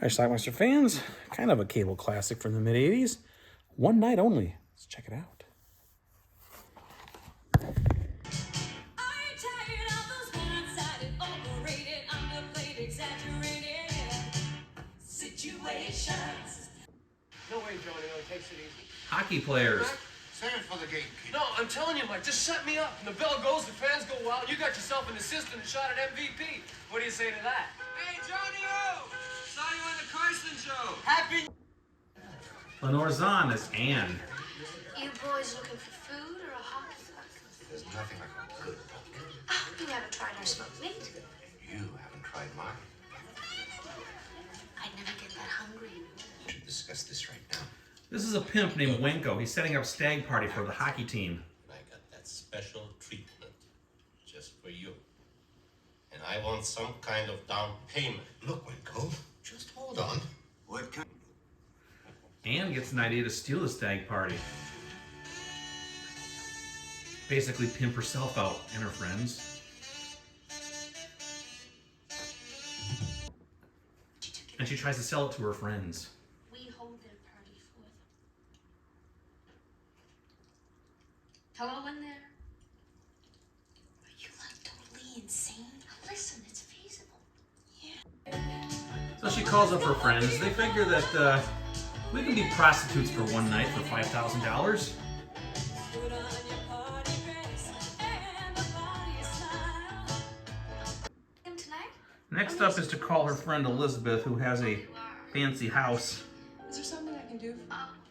Hi, Schlockmeister fans. Kind of a cable classic from the mid-'80s. One night only. Let's check it out. No way, Johnny. No, takes it easy. Hockey players. Save it for the game, kid. No, I'm telling you, Mike, just set me up. And the bell goes, the fans go wild. You got yourself an assist and a shot at MVP. What do you say to that? Hey, Johnny-O! Saw you on the Carson show. Happy... Lenore Zahn is Anne. You boys looking for food or a hot dog? There's nothing like a good pumpkin. Oh, you haven't tried our smoked meat? You haven't tried mine. I'd never get that hungry. We should discuss this right now. This is a pimp named Wenko. He's setting up STAG party for the hockey team. I got that special treatment just for you. And I want some kind of down payment. Look, Winko, just hold on. What kind? Anne gets an idea to steal the STAG party. Basically pimp herself out and her friends. And she tries to sell it to her friends. We hold their party for them. Hello in there? Are you like totally insane? Listen, it's feasible. Yeah. So she calls up her friends. They figure that we can be prostitutes for one night for $5,000. Next up is to call her friend Elizabeth, who has a fancy house. Is there something I can do?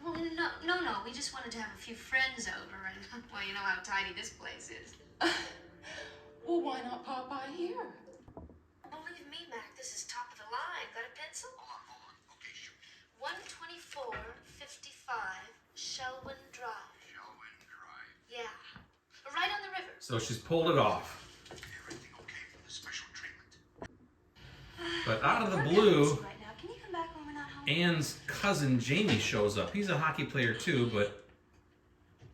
Well, no. We just wanted to have a few friends over, and well, you know how tidy this place is. Well, why not pop by here? Believe me, Mac, this is top of the line. Got a pencil? Hold on. Okay, shoot. 12455 Shelwyn Drive. Shelwyn Drive. Yeah. Right on the river. So she's pulled it off. Everything okay for the special treatment? But out of the blue, Right now. Can you come back when we're not home? Anne's cousin Jamie shows up. He's a hockey player too, but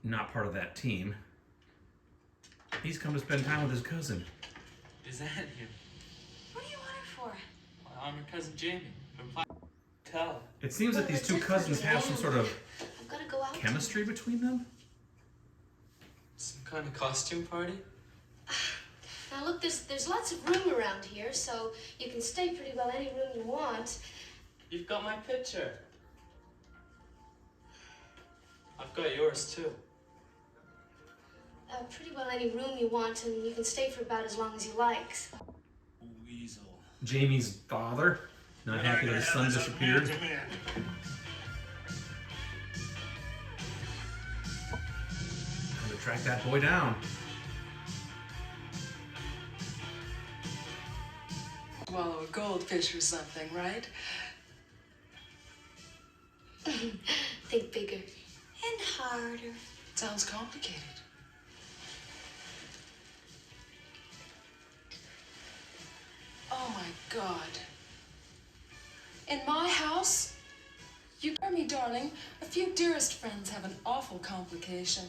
not part of that team. He's come to spend time with his cousin. Is that him? What do you want her for? Well, I'm her cousin Jamie from Tell. It seems that these two cousins have some sort of I've got to go out. chemistry between them. Some kind of costume party? Now look, there's lots of room around here, so you can stay pretty well any room you want. You've got my picture. I've got yours too. Pretty well any room you want, and you can stay for about as long as you like. Weasel. Jamie's father, not happy that his son disappeared. Time to track that boy down. Swallow a goldfish or something, right? Think bigger and harder. Sounds complicated. Oh my God. In my house? You hear me, darling. A few dearest friends have an awful complication,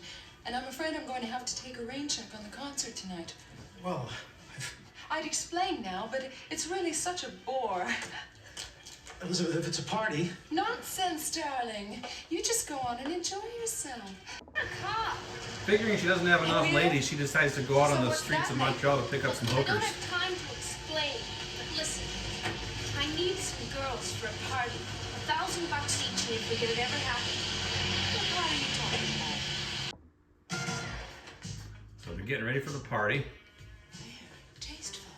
and I'm afraid I'm going to have to take a rain check on the concert tonight. Well, I'd explain now, but it's really such a bore. Elizabeth, if it's a party. Nonsense, darling. You just go on and enjoy yourself. Figuring she doesn't have enough ladies, she decides to go out on the streets of Montreal to pick up some I don't hookers. have time to explain, but listen. I need some girls for a party. $1,000 each, and if we get it ever happen. What are you talking about? So they're getting ready for the party. Tasteful.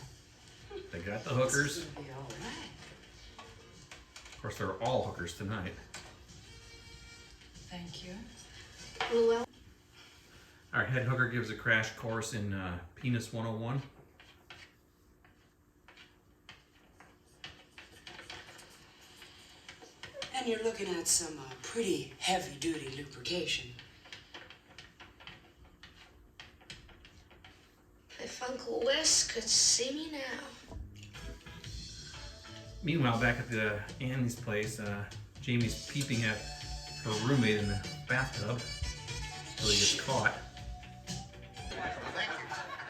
They got the hookers. This will be all right. Of course, they're all hookers tonight. Thank you. Well, Our head hooker gives a crash course in Penis 101. And you're looking at some pretty heavy-duty lubrication. if Uncle Wes could see me now. Meanwhile, back at the Annie's place, Jamie's peeping at her roommate in the bathtub until he gets caught.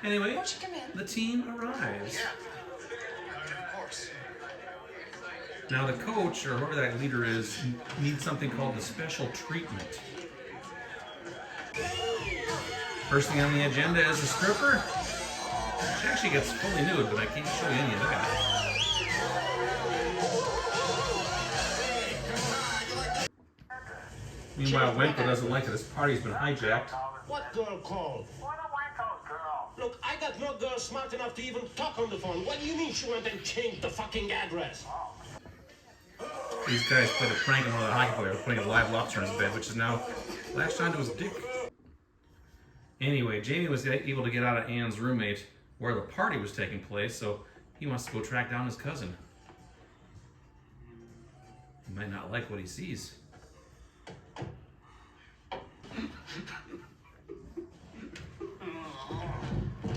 Anyway, Won't you come in? the team arrives. Yeah. Of course. Now the coach, or whoever that leader is, needs something called the special treatment. First thing on the agenda is a stripper. She actually gets fully nude, but I can't show you any of that. Meanwhile, Wenko doesn't like that his party's been hijacked. What girl called? Look, I got no girl smart enough to even talk on the phone. What do you mean she went and changed the fucking address? These guys played a prank on one of the hockey players, putting a live lobster in his bed, which is now latched onto his dick. Anyway, Jamie was able to get out of Anne's roommate where the party was taking place, so he wants to go track down his cousin. He might not like what he sees.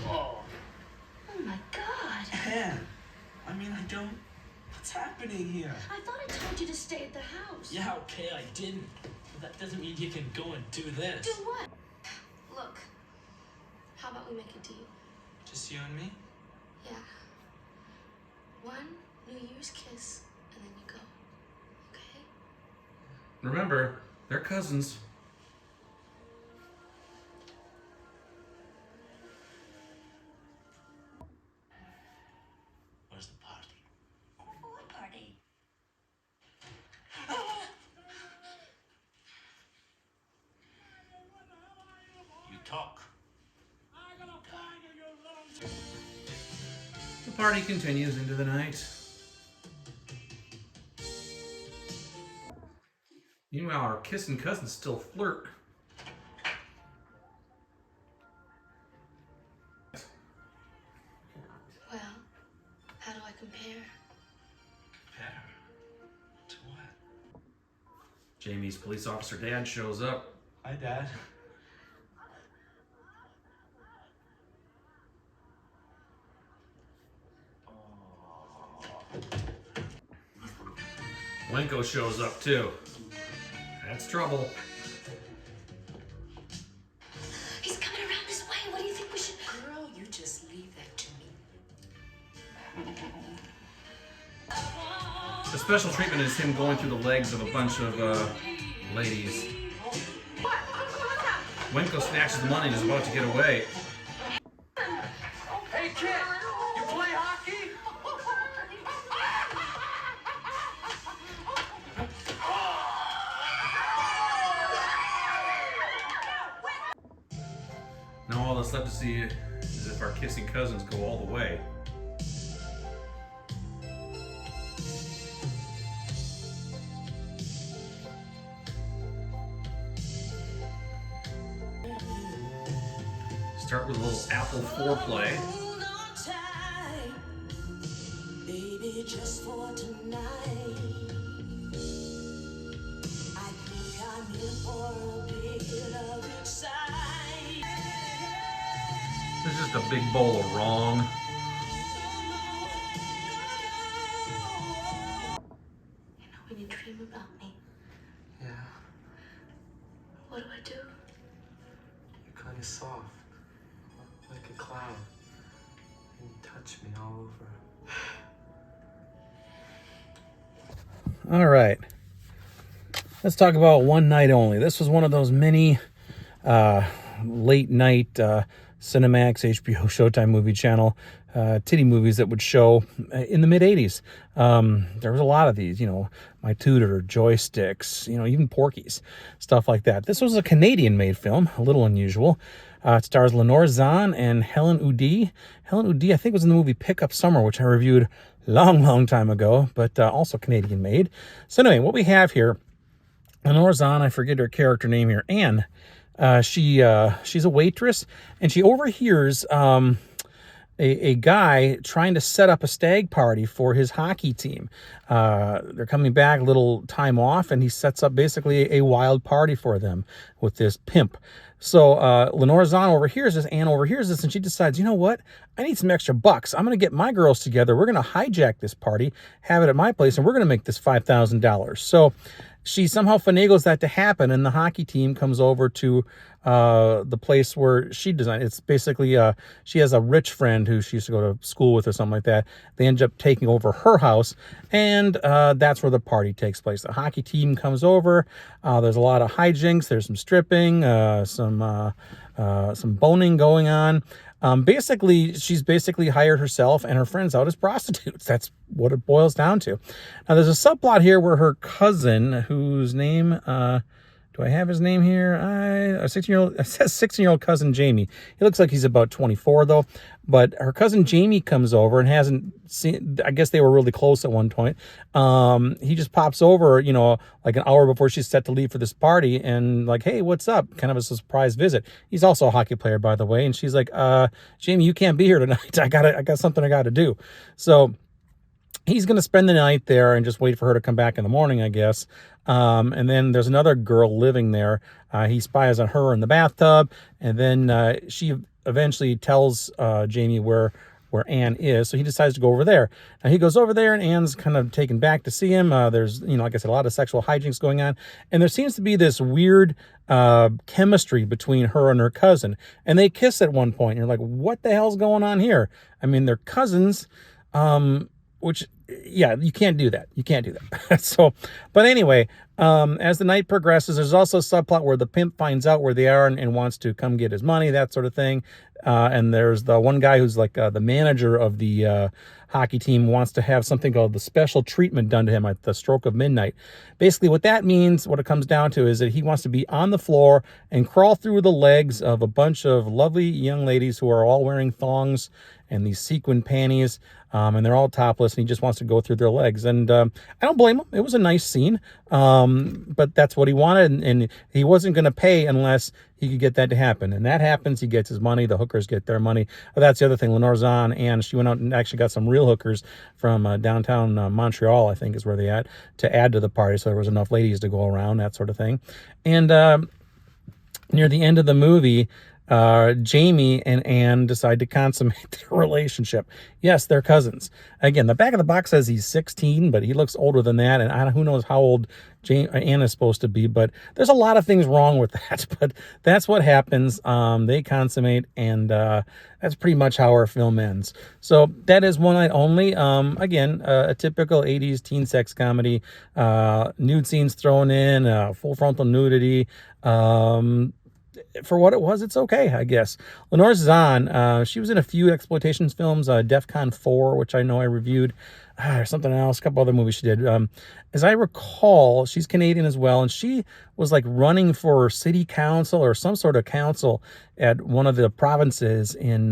Oh my God. Anne, I mean, I don't... What's happening here? I thought I told you to stay at the house. Yeah, okay, I didn't. But that doesn't mean you can go and do this. Do what? Look, how about we make a deal? Just you and me? Yeah. One New Year's kiss, and then you go. Okay? Remember, they're cousins. Where's the party? What party? You talk. The party continues into the night. Meanwhile, our kissing cousins still flirt. Well, how do I compare? Better. To what? Jamie's police officer dad shows up. Hi, Dad. Wenko shows up too. That's trouble. He's coming around this way. What do you think we should... Girl, you just leave that to me. The special treatment is him going through the legs of a bunch of ladies. Wenko snatches the money and is about to get away. Hey, kid, you play hockey? Now all that's left to see is if our kissing cousins go all the way. Start with a little apple foreplay. Hold on tight, baby, just for tonight. I think I'm in for a bit of excitement. This is just a big bowl of wrong. You know when you dream about me, Yeah, what do I do? you're kind of soft. Like a cloud. And you touch me all over. All right. Let's talk about One Night Only. This was one of those mini late night Cinemax, HBO, Showtime movie channel titty movies that would show in the mid 80s. There was a lot of these, you know, My Tutor, Joysticks, you know, even Porky's, stuff like that. This was a Canadian made film, a little unusual. It stars Lenore Zahn and Helen Udy. Helen Udy, I think, was in the movie Pick Up Summer, which I reviewed long time ago, but also Canadian made. So anyway, what we have here, Lenore Zahn, I forget her character name here, Anne. She's a waitress, and she overhears a guy trying to set up a stag party for his hockey team. They're coming back a little time off, and he sets up basically a wild party for them with this pimp. So Lenore Zahn overhears this, Anne overhears this, and she decides, you know what? I need some extra bucks. I'm going to get my girls together. We're going to hijack this party, have it at my place, and we're going to make this $5,000. So she somehow finagles that to happen, and the hockey team comes over to the place where she designed. It's basically she has a rich friend who she used to go to school with or something like that. They end up taking over her house, and that's where the party takes place. The hockey team comes over. There's a lot of hijinks. There's some stripping, some boning going on. She's basically hired herself and her friends out as prostitutes. That's what it boils down to. Now, there's a subplot here where her cousin, whose name, do I have his name here? It says 16-year-old cousin Jamie. He looks like he's about 24 though. But her cousin Jamie comes over and hasn't seen, I guess they were really close at one point. He just pops over, like an hour before she's set to leave for this party and like, hey, what's up? Kind of a surprise visit. He's also a hockey player, by the way. And she's like, Jamie, you can't be here tonight. I got something I got to do. So he's going to spend the night there and just wait for her to come back in the morning, I guess. And then there's another girl living there. He spies on her in the bathtub. And then she eventually tells Jamie where Anne is. So he decides to go over there. Now he goes over there and Anne's kind of taken back to see him. There's, like I said, a lot of sexual hijinks going on. And there seems to be this weird chemistry between her and her cousin. And they kiss at one point. And you're like, what the hell's going on here? I mean, they're cousins, which... yeah, you can't do that. You can't do that. So, but anyway, as the night progresses, there's also a subplot where the pimp finds out where they are and wants to come get his money, that sort of thing. And there's the one guy who's like the manager of the hockey team wants to have something called the special treatment done to him at the stroke of midnight. Basically, what that means, what it comes down to, is that he wants to be on the floor and crawl through the legs of a bunch of lovely young ladies who are all wearing thongs and these sequin panties, and they're all topless, and he just wants to go through their legs. And I don't blame him. It was a nice scene, but that's what he wanted, and he wasn't going to pay unless he could get that to happen. And that happens. He gets his money. The hookers get their money. That's the other thing. Lenore Zahn, and she went out and actually got some real hookers from downtown Montreal, I think is where they at, to add to the party, so there was enough ladies to go around, that sort of thing. And near the end of the movie, Jamie and Anne decide to consummate their relationship. Yes, they're cousins. Again, the back of the box says he's 16, but he looks older than that, and who knows how old Anne is supposed to be, but there's a lot of things wrong with that, but that's what happens. They consummate, and that's pretty much how our film ends. So that is One Night Only. Again, a typical 80s teen sex comedy, nude scenes thrown in, full frontal nudity, for what it was, it's okay, I guess. Lenore Zahn, she was in a few exploitation films, DEFCON 4, which I know I reviewed, or something else, a couple other movies she did. As I recall, she's Canadian as well, and she was like running for city council or some sort of council at one of the provinces in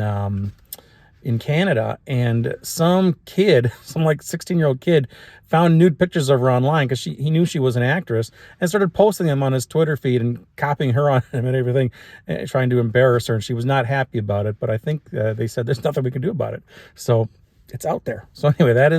Canada, and some kid, some like 16-year-old kid, found nude pictures of her online because he knew she was an actress and started posting them on his Twitter feed and copying her on him and everything, trying to embarrass her, and she was not happy about it. But I think they said there's nothing we can do about it, so it's out there. So anyway, that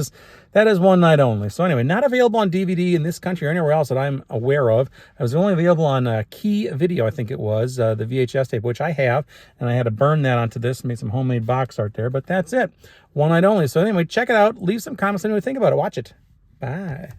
is One Night Only. So anyway, not available on DVD in this country or anywhere else that I'm aware of. It was only available on Key Video, I think it was, the VHS tape, which I have, and I had to burn that onto this, made some homemade box art there, but that's it. One Night Only. So anyway, check it out. Leave some comments on what you think about it. Watch it. Bye.